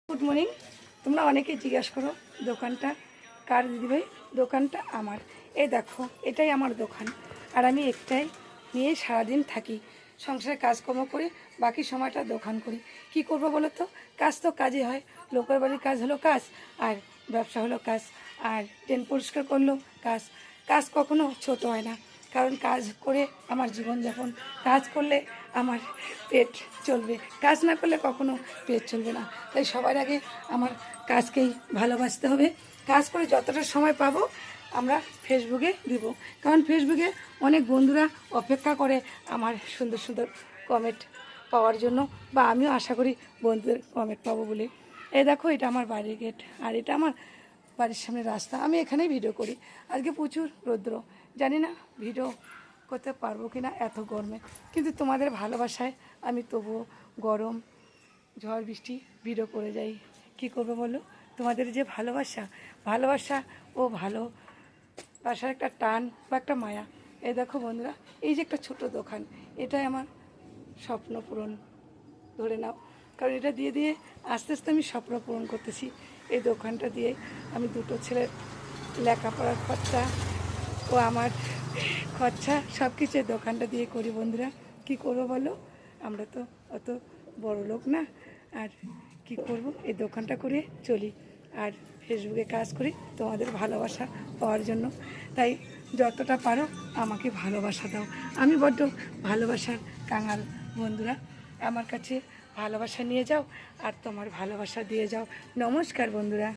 Good morning. তোমরা অনেকেই জিজ্ঞাসা করো দোকানটা কার দিদিভাই? দোকানটা আমার। এই দেখো, এটাই আমার দোকান। আর আমি একটাই নিয়ে সারাদিন থাকি, সংসারে কাজকর্ম করি, বাকি সময়টা দোকান করি। কি করব বলো তো? কাজ তো কাজই হয়। লোকের বাড়ির কাজ হলো কাজ, আর ব্যবসা হলো কাজ, আর ট্রেন পরিষ্কার করলো কাজ। কাজ কখনো ছোট হয় না, কারণ কাজ করে আমার জীবনযাপন। কাজ করলে আমার পেট চলবে, কাজ না করলে কখনো পেট চলবে না। তাই সবার আগে আমার কাজকেই ভালোবাসতে হবে। কাজ করে যতটা সময় পাবো আমরা ফেসবুকে দিব, কারণ ফেসবুকে অনেক বন্ধুরা অপেক্ষা করে আমার সুন্দর সুন্দর কমেন্ট পাওয়ার জন্য, বা আমিও আশা করি বন্ধুদের কমেন্ট পাবো বলে। এই দেখো, এটা আমার বাড়ির গেট, আর এটা আমার বাড়ির সামনে রাস্তা। আমি এখানেই ভিডিও করি। আজকে প্রচুর রৌদ্র, জানি না ভিডিও করতে পারবো কি না এত গরমে, কিন্তু তোমাদের ভালোবাসায় আমি তবুও গরম ঝড় বৃষ্টি ভিডিও করে যাই। কি করবো বলো? তোমাদের যে ভালোবাসা, ভালোবাসা ও ভালোবাসার একটা টান বা একটা মায়া। এই দেখো বন্ধুরা, এই যে একটা ছোট দোকান, এটাই আমার স্বপ্ন পূরণ ধরে নাও, কারণ এটা দিয়ে দিয়ে আস্তে আস্তে আমি স্বপ্ন পূরণ করতেছি। এই দোকানটা দিয়ে আমি দুটো ছেলের লেখাপড়ার খরচা ও আমার খরচা সব কিছু এই দোকানটা দিয়ে করি। বন্ধুরা, কি করবো বলো? আমরা তো অত বড় লোক না, আর কি করব, এই দোকানটা করে চলি, আর ফেসবুকে কাজ করি তোমাদের ভালোবাসা পাওয়ার জন্য। তাই যতটা পারো আমাকে ভালোবাসা দাও। আমি বড্ড ভালোবাসার কাঙাল। বন্ধুরা, আমার কাছে ভালোবাসা নিয়ে যাও, আর তোমার ভালোবাসা দিয়ে যাও। নমস্কার বন্ধুরা।